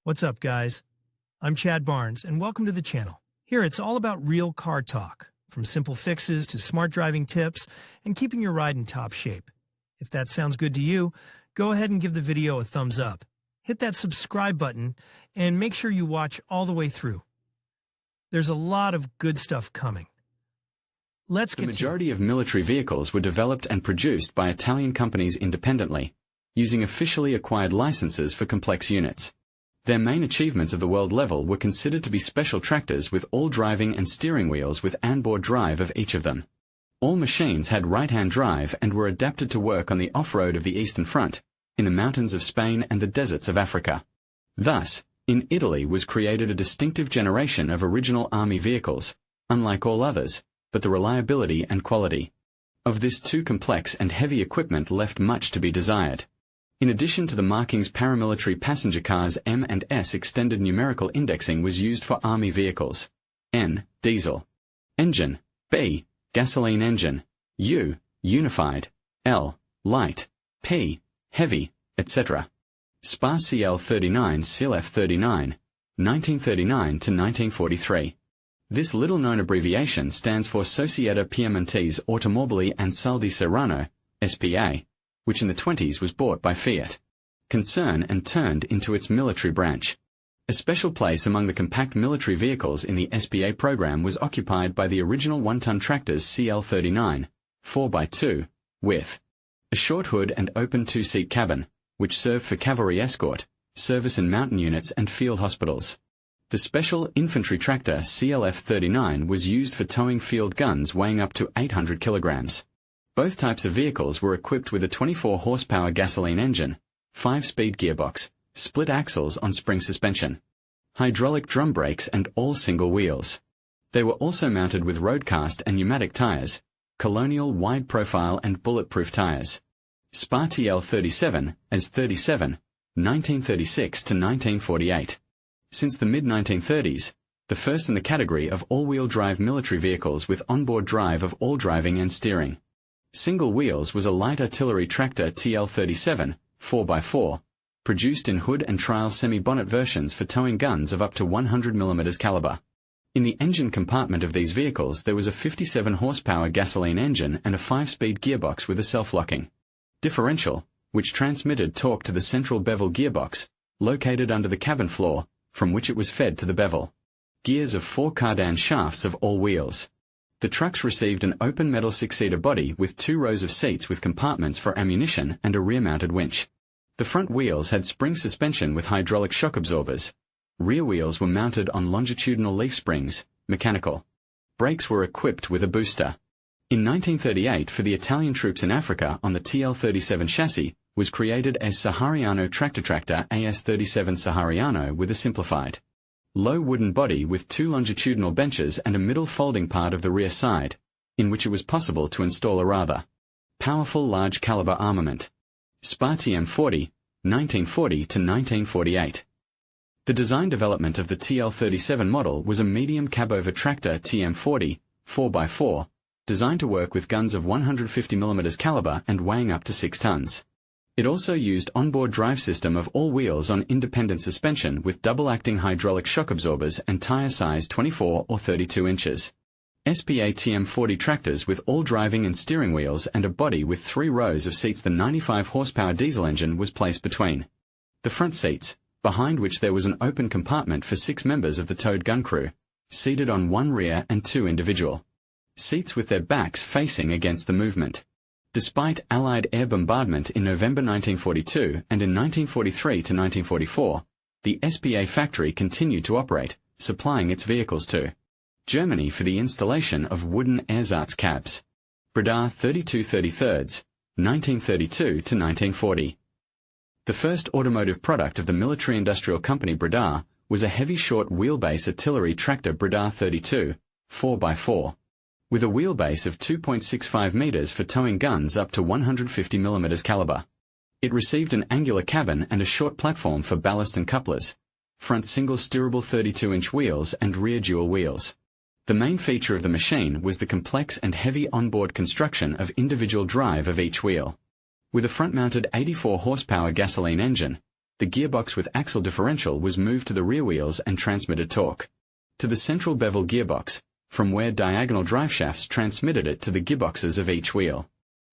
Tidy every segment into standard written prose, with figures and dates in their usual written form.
What's up, guys? I'm Chad Barnes, and welcome to the channel. Here, it's all about real car talk, from simple fixes to smart driving tips and keeping your ride in top shape. If that sounds good to you, go ahead and give the video a thumbs up. Hit that subscribe button and make sure you watch all the way through. There's a lot of good stuff coming. Let's get The majority of military vehicles were developed and produced by Italian companies independently, using officially acquired licenses for complex units. Their main achievements of the world level were considered to be special tractors with all driving and steering wheels with onboard drive of each of them. All machines had right-hand drive and were adapted to work on the off-road of the Eastern Front, in the mountains of Spain and the deserts of Africa. Thus, in Italy was created a distinctive generation of original army vehicles, unlike all others, but the reliability and quality of this too complex and heavy equipment left much to be desired. In addition to the markings, paramilitary passenger cars M and S extended numerical indexing was used for army vehicles. N, diesel. Engine. B, gasoline engine. U, unified. L, light. P, heavy, etc. SPA CL39 CLF39, 1939 to 1943. This little-known abbreviation stands for Società Piemontese Automobili Ansaldi Serrano, SPA, which in the 1920s was bought by Fiat concern and turned into its military branch. A special place among the compact military vehicles in the SPA program was occupied by the original one-ton tractors CL39, 4x2, with a short hood and open two-seat cabin, which served for cavalry escort, service in mountain units and field hospitals. The special infantry tractor CLF39 was used for towing field guns weighing up to 800 kilograms. Both types of vehicles were equipped with a 24-horsepower gasoline engine, 5-speed gearbox, split axles on spring suspension, hydraulic drum brakes and all single wheels. They were also mounted with road-cast and pneumatic tires, colonial wide-profile and bulletproof tires. SPA TL37 as 37, 1936 to 1948. Since the mid-1930s, the first in the category of all-wheel drive military vehicles with onboard drive of all driving and steering. Single wheels was a light artillery tractor TL37, 4x4, produced in hood and trial semi-bonnet versions for towing guns of up to 100 mm caliber. In the engine compartment of these vehicles there was a 57-horsepower gasoline engine and a 5-speed gearbox with a self-locking differential, which transmitted torque to the central bevel gearbox, located under the cabin floor, from which it was fed to the bevel gears of 4 cardan shafts of all wheels. The trucks received an open metal 6-seater body with 2 rows of seats with compartments for ammunition and a rear-mounted winch. The front wheels had spring suspension with hydraulic shock absorbers. Rear wheels were mounted on longitudinal leaf springs, mechanical. Brakes were equipped with a booster. In 1938, for the Italian troops in Africa on the TL37 chassis, was created a Sahariano tractor AS37 Sahariano with a simplified low wooden body with 2 longitudinal benches and a middle folding part of the rear side, in which it was possible to install a rather powerful large caliber armament. SPA TM40, 1940 to 1948. The design development of the TL37 model was a medium cabover tractor TM40, 4x4, designed to work with guns of 150 mm caliber and weighing up to 6 tons. It also used onboard drive system of all wheels on independent suspension with double-acting hydraulic shock absorbers and tire size 24 or 32 inches. SPA TM40 tractors with all driving and steering wheels and a body with 3 rows of seats. The 95-horsepower diesel engine was placed between the front seats, behind which there was an open compartment for 6 members of the towed gun crew, seated on 1 rear and 2 individual seats with their backs facing against the movement. Despite Allied air bombardment in November 1942 and in 1943 to 1944, the SPA factory continued to operate, supplying its vehicles to Germany for the installation of wooden ersatz cabs. Breda 32/33, 1932 to 1940. The first automotive product of the military-industrial company Breda was a heavy short wheelbase artillery tractor Breda 32, 4x4. With a wheelbase of 2.65 meters for towing guns up to 150 mm caliber. It received an angular cabin and a short platform for ballast and couplers, front single steerable 32-inch wheels and rear dual wheels. The main feature of the machine was the complex and heavy onboard construction of individual drive of each wheel. With a front-mounted 84-horsepower gasoline engine, the gearbox with axle differential was moved to the rear wheels and transmitted torque to the central bevel gearbox, from where diagonal driveshafts transmitted it to the gearboxes of each wheel.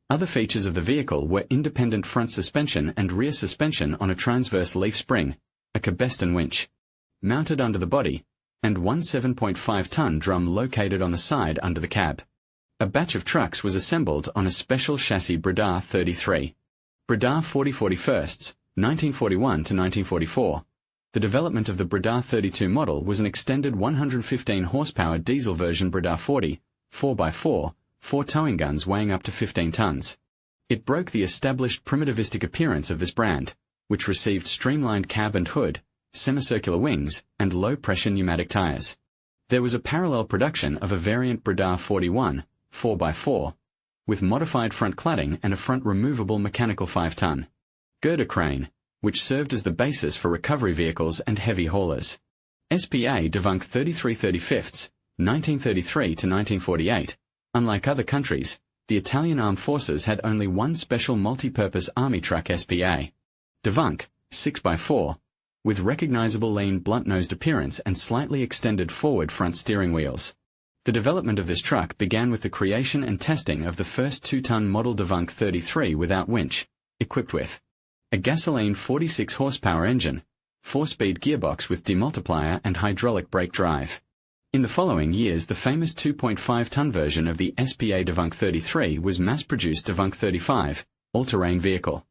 Other features of the vehicle were independent front suspension and rear suspension on a transverse leaf spring, a cabeston winch mounted under the body, and one 7.5-ton drum located on the side under the cab. A batch of trucks was assembled on a special chassis Breda 33. Breda 4041st, 1941 to 1944. The development of the Breda 32 model was an extended 115 horsepower diesel version Breda 40, 4x4, 4 towing guns weighing up to 15 tons. It broke the established primitivistic appearance of this brand, which received streamlined cab and hood, semicircular wings, and low-pressure pneumatic tires. There was a parallel production of a variant Breda 41, 4x4, with modified front cladding and a front removable mechanical 5-ton girder crane, which served as the basis for recovery vehicles and heavy haulers. SPA Dovunque 3335, 1933 to 1948. Unlike other countries, the Italian armed forces had only one special multi-purpose army truck SPA Dovunque, 6x4, with recognizable lean blunt-nosed appearance and slightly extended forward front steering wheels. The development of this truck began with the creation and testing of the first 2-ton model Dovunque 33 without winch, equipped with a gasoline 46 horsepower engine, 4-speed gearbox with demultiplier and hydraulic brake drive. In the following years, the famous 2.5-ton version of the SPA Dovunque 33 was mass-produced Dovunque 35, all-terrain vehicle,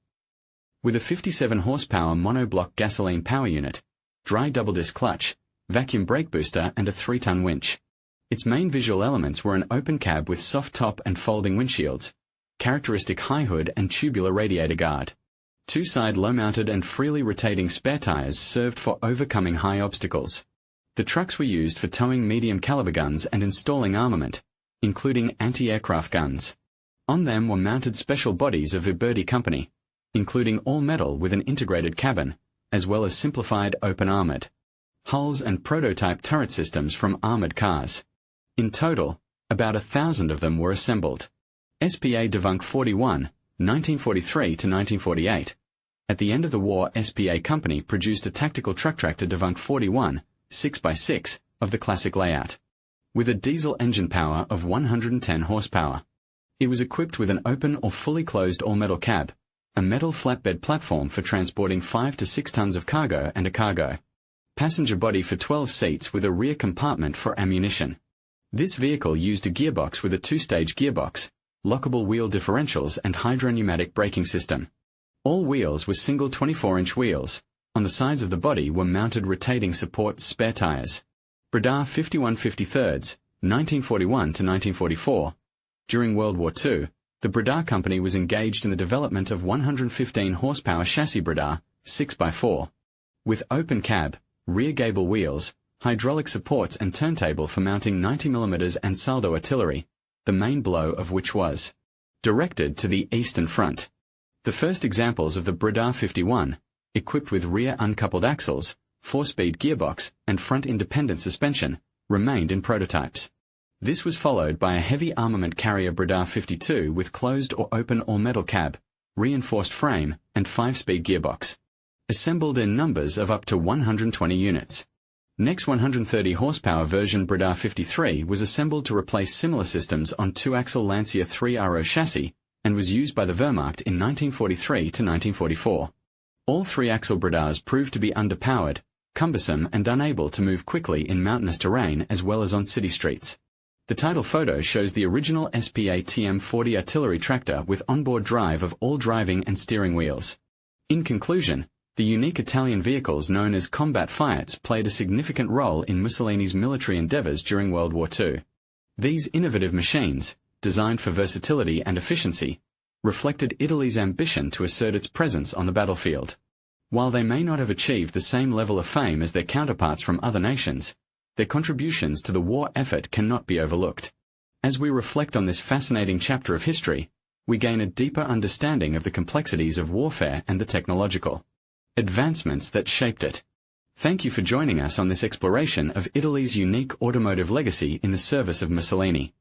with a 57 horsepower monoblock gasoline power unit, dry double-disc clutch, vacuum brake booster and a 3-ton winch. Its main visual elements were an open cab with soft top and folding windshields, characteristic high hood and tubular radiator guard. 2-side low-mounted and freely rotating spare tires served for overcoming high obstacles. The trucks were used for towing medium-caliber guns and installing armament, including anti-aircraft guns. On them were mounted special bodies of Viberti Company, including all-metal with an integrated cabin, as well as simplified open-armored hulls and prototype turret systems from armored cars. In total, about 1,000 of them were assembled. SPA Dovunque 41, 1943 to 1948. At the end of the war, SPA Company produced a tactical truck tractor Dovunque 41, 6x6, of the classic layout, with a diesel engine power of 110 horsepower. It was equipped with an open or fully closed all-metal cab, a metal flatbed platform for transporting 5 to 6 tons of cargo and a cargo passenger body for 12 seats with a rear compartment for ammunition. This vehicle used a gearbox with a 2-stage gearbox, lockable wheel differentials and hydropneumatic braking system. All wheels were single 24-inch wheels. On the sides of the body were mounted rotating support spare tires. Breda 51/53, 1941 to 1944. During World War II, the Breda Company was engaged in the development of 115 horsepower chassis Breda, 6x4, with open cab, rear gable wheels, hydraulic supports and turntable for mounting 90mm and saldo artillery, the main blow of which was directed to the eastern front. The first examples of the Breda 51, equipped with rear uncoupled axles, 4-speed gearbox, and front independent suspension, remained in prototypes. This was followed by a heavy armament carrier Breda 52 with closed or open all-metal cab, reinforced frame, and 5-speed gearbox, assembled in numbers of up to 120 units. Next 130 horsepower version Breda 53 was assembled to replace similar systems on 2-axle Lancia 3RO chassis and was used by the Wehrmacht in 1943 to 1944. All 3-axle Bredas proved to be underpowered, cumbersome and unable to move quickly in mountainous terrain as well as on city streets. The title photo shows the original SPA TM40 artillery tractor with onboard drive of all driving and steering wheels. In conclusion, the unique Italian vehicles known as Combat Fiats played a significant role in Mussolini's military endeavors during World War II. These innovative machines, designed for versatility and efficiency, reflected Italy's ambition to assert its presence on the battlefield. While they may not have achieved the same level of fame as their counterparts from other nations, their contributions to the war effort cannot be overlooked. As we reflect on this fascinating chapter of history, we gain a deeper understanding of the complexities of warfare and the technological advancements that shaped it. Thank you for joining us on this exploration of Italy's unique automotive legacy in the service of Mussolini.